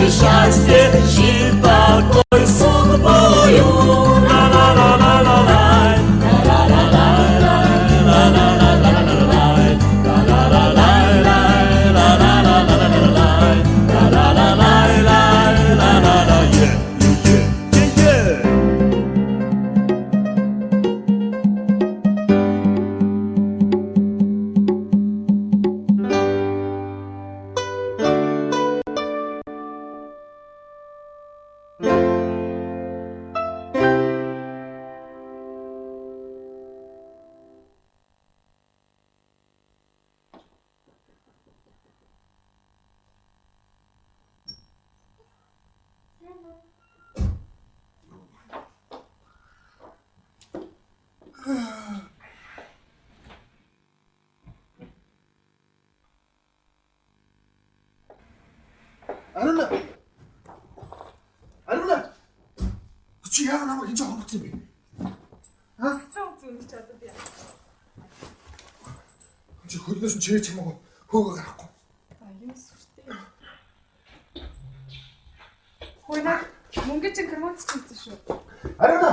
счастье, жить такой судьбою. Алина! Чи яа намайг энэ хонгоцсон бэ? Цаа зүг чаддаг яа. Чи хөлнөөс нь чирэж хамаагүй хөөгөө гарахгүй. Аюу сүртэй. Хойна мөнгө чинь кремонц хийсэн шүү. Алина!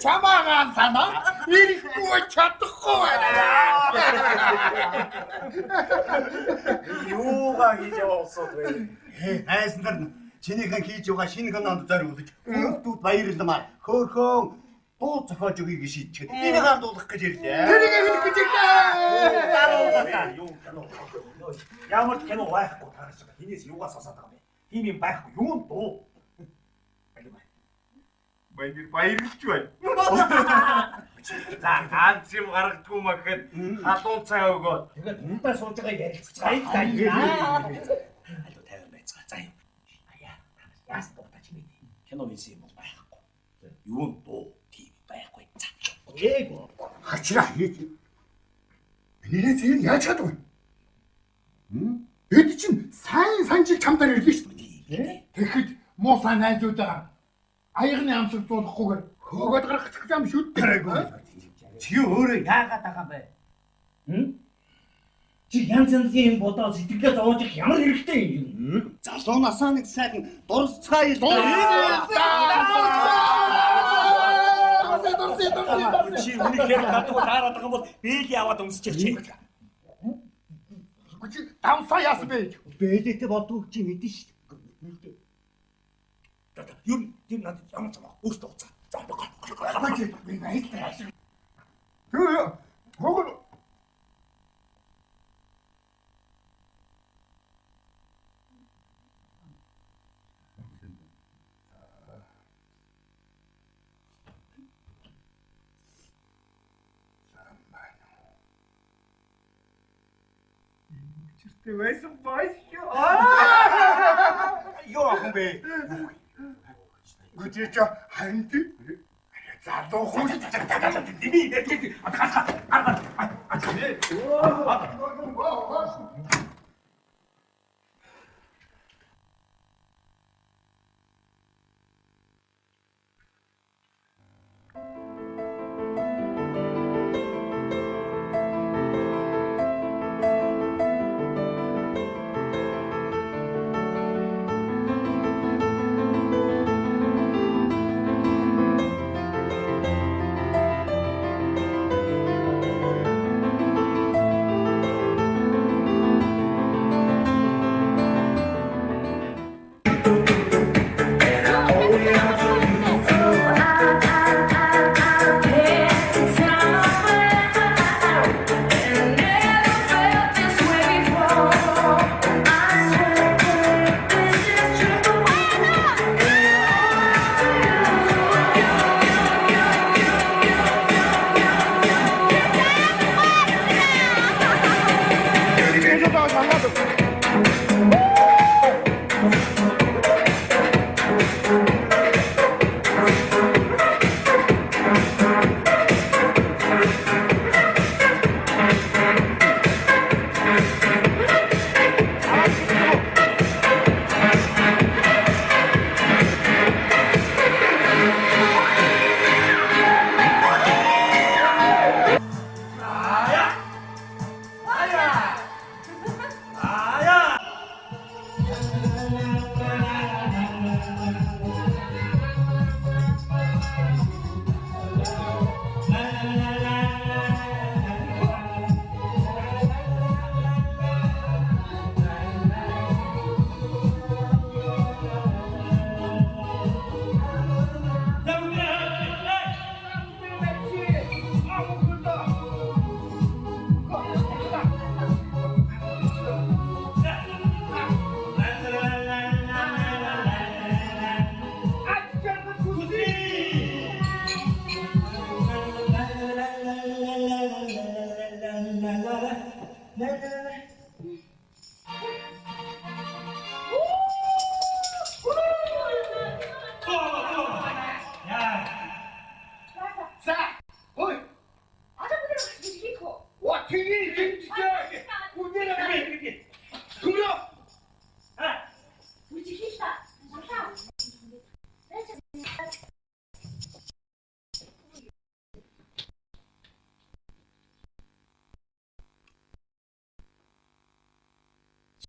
Чамаагаа санаа ирэхгүй чадахгүй байна. Юугаа хийж явуулсан бэ? Хайснаар чинийхэн хийж байгаа шинэ кинонд зориулж хүмүүст баярлалаа. Хөөхөн дуу зохиож өгье гэж шийдчихэд энийг хандуулах гэж ирлээ. Тэрийг хэлэх гэж ирлээ. Юу кино? Ямар кино байхгүй таарч байгаа. Хинээс юугаа сонсоод байгаа юм бэ? Хин юм байхгүй. Юу дуу? Баярлж байна. За ганц юм гаргадгүй маа гэхэд халуун цай өгөөд. Тэгээд мундаа сууж байгаа ярилцж байгаа юм. Алуу 50 байцгаа. За юм. Яас дуутаач юм. Кино хийсэн юм бол байхгүй. Юу дуу тийм байхгүй. Ээг Хачраа хийж. Миний зэр яаж чадваа? Бид чинь сайн санжиг чамдаар ирлээ шүү дээ. Тэгэхэд муу сайн найзуудаа аягны амсаг зуулахгүйгээр хөөгд гарах юм шүү дээ. чи өөрөө яагаад байгаа бэ? Чи янз янзын юм бодоод сэтгэлээ зовоож ямар хэрэгтэй юм? Залуу насаа нэг сайхан дурсцгаая л. Чи үнэхээр гадуур таараад байгаа бол бийг яваад өмсчихэж. Чи давсаа яасан бэ? Бэлээтэй болдгоо чи мэдэн шүү дээ. Юу надад ямар ч юм өөртөө уцаа. За Би баярлалаа. Юу? Хогол. Чиртэй байсан байж. Юу ах юм бэ? Гүчиж харин тий. Залуу хүн.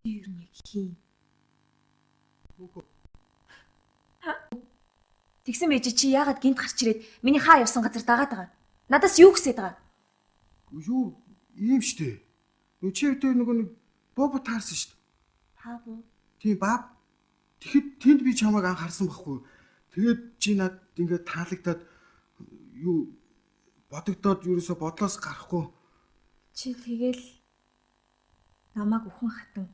Юу нэг хийн. Тэгсэн байж чи яагаад гинт гарч ирээд миний хаа явсан газар дагаад байгаа? Надаас юу хүсэж байгаа? Юу ийм штэ. Чи өвдөө нэг боб таарсан штэ. Баабу. Тийм бааб. Тэгэхэд тэнд би чамайг анхаарсан байхгүй. Тэгээд чи над ингээд таалагдаад юу бодогдоод ерөөсө бодлоос гарахгүй. Чи тэгэл намайг өхөн хатан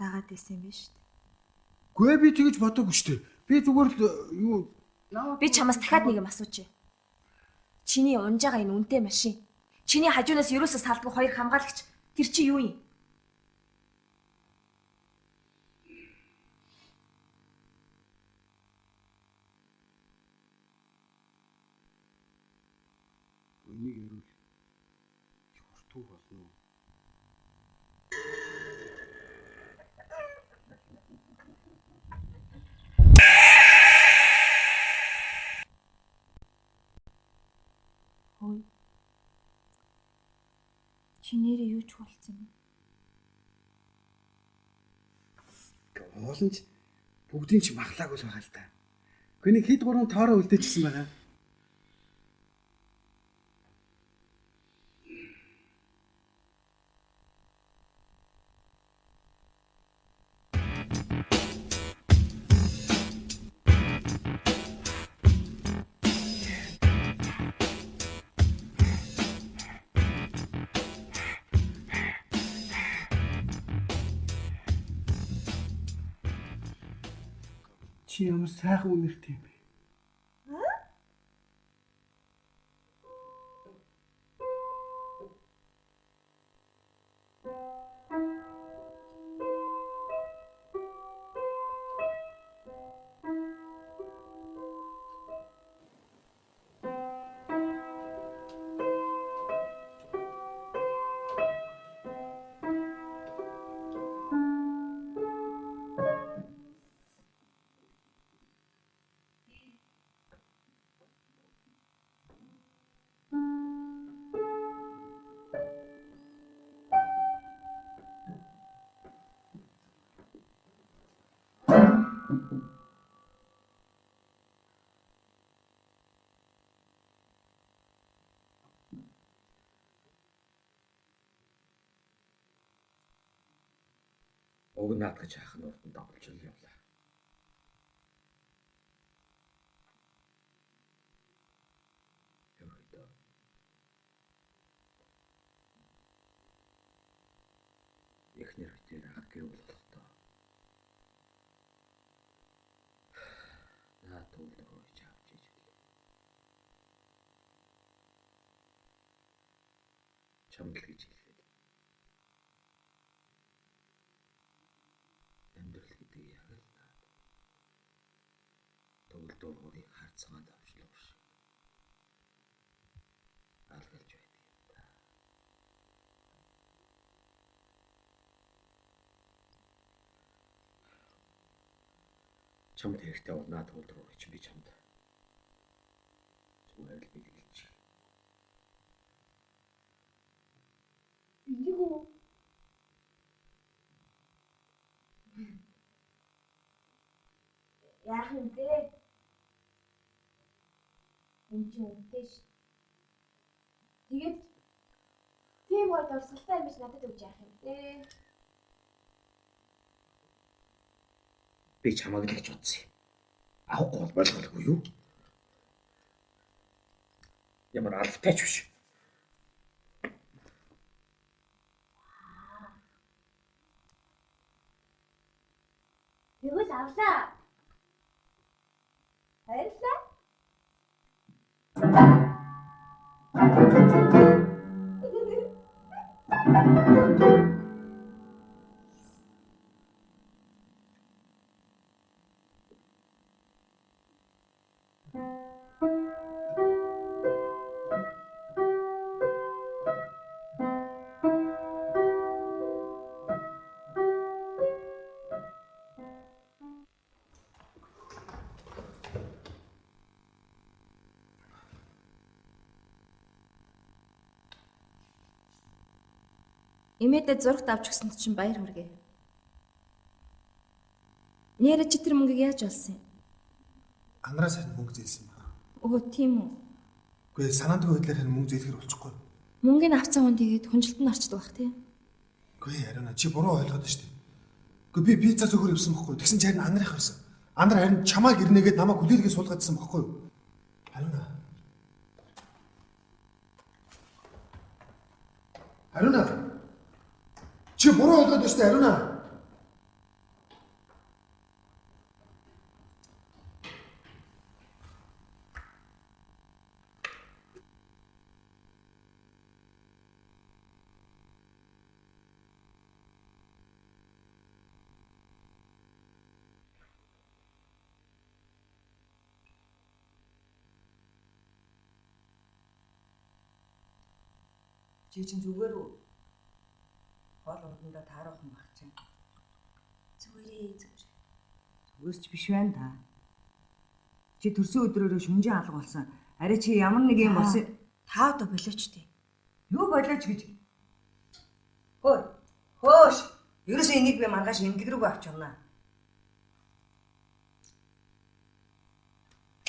дагаад исэн юм биш үү? Гүй би тэгэж бодоогүй штэ. Би зүгээр л юу Би чамаас дахиад нэг юм асууж. Чиний унж байгаа энэ үнэтэй машин. Чиний хажуунаас ерөөсө салдгүй хоёр хамгаалагч. Тэр чи юу юм? энийг ярил. Хуртуу болно уу? Хөөе. Чи нэрээ юу ч болсон юм? Ууланч бүгдийн ч махлааг л байгаа л та. Гэхдээ нэг хэд гурван тоороо үлдээчихсэн байна. Чи ямар сайхан үнэртэй юм бэ? Уг наадгаж хаах нь урд нь давлж явлаа. Ерөөдөө эхнэр хитээр ах гэр бүл болохдоо наад тул руу ич авч иж билээ. Чамд л гэж хэлээд. Амьдрал гэдэг яг л наад. Төгөл дургуурыг харцгаанд авчлах шиг. Алгалж байдаг юм да. Чамд хэрэгтэй бол наад төгөл дургуурыг чи би чамд. Зүгээр л бэлгэлж. Юу? Яах юм бэ? Энд чинь үнэтэй ш. Тэгээд тийм гоё дурсгалтай юм биш надад өгч яах юм бэ? Би чамайг л гэж бодсон юм. Авахгүй бол болохгүй юу? Ямар алфтайч биш. Тэгвэл авлаа. Баярлалаа. Имэдэ зурагт авч гисэн чинь баяр хүргэе. Нэрэ чи тэр мөнгөийг яаж олсон юм? Андраас харин мөнгө зээлсэн байна. Өө тийм үү. Гэхдээ санаандгүй байдлаар харин мөнгө зээлэхэр болчихгүй. Мөнгөний авцаа хүн тэгээд хүнжилтэнд орчдөг бах тий. Үгүй Ариуна чи буруу ойлгоод байна шүү дээ. Гэхдээ би пицца зөвхөр өвсөн бохгүй. Тэгсэн чинь харин андрах байсан. Андар харин чамааг ирнэгээд намайг хүлээлгээ суулгаадсан бохгүй юу? Ариуна. Ариуна. Чи буруу ойлгоод байна шүү дээ Ариуна. Чи чинь зүгээр үү? Гол урданда таарахын баг чинь. Зүгээрээ зүгээр. Зүгээрч биш байна та. Чи төрсөн өдрөөрөө шүнжин алга болсон. Арай чи ямар нэг юм болсон. Та одоо болооч тий. Юу болооч гэж. Хөөш. Ерөөсөө энийг би маргааш эмгэг рүүгээ авч явна.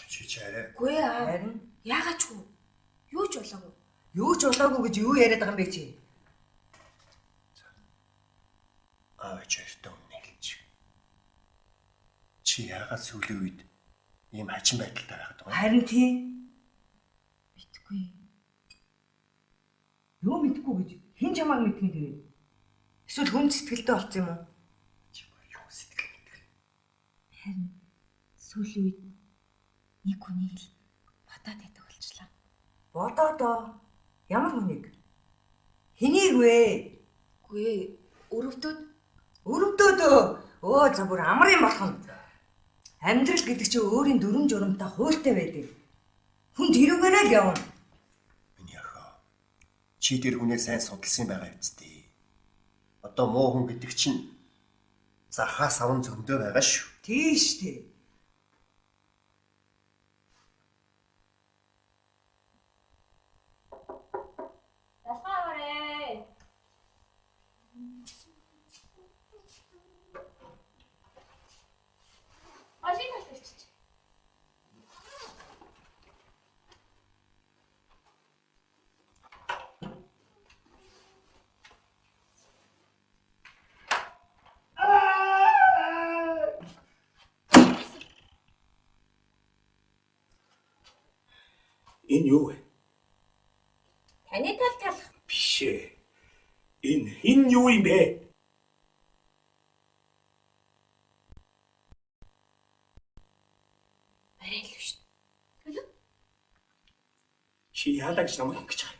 Чи арай. Гүй аа. Харин Яагаад ч юу? Юу ч болоогүй. юу ч болоогүй гэж юу яриад байгаа юм бэ чи? Аавч ярьтаа үнэлж. Чи яагаад сүүлийн үед ийм хачин байдалтай байгаад байгаа юм? Харин тийм. Мэдгүй. Юу мэдгүй гэж хэн чамааг мэдгэн тэгээ? Эсвэл хүн сэтгэлтэй болсон юм уу? Юу сэтгэл мэтгэл. Харин сүүлийн үед нэг хүнийг л бодоод байдаг болчлаа. Бодоодоо. Ямар хүнийг? Хэнийг вэ? Гүй өрөвдөд Өрөвдөөд өө за бүр амар юм болох нь. Амьдрал гэдэг чинь өөрийн дүрм журамтай хуультай байдаг. Хүн тэрүүгээрээ л явна. Миний охин. Чи тэр хүнээ сайн судалсан байгаа үстэй. Одоо муу хүн гэдэг чинь захаас аван зөндөө байгаа шүү. Тийш тий. Ялгаарай. Ажиг талч. Энэ юу вэ? Таны талах. Биш ээ. Энэ юу юм бэ? Барай л шүү. Чи яалаа гэж намайг ингэж байгаа.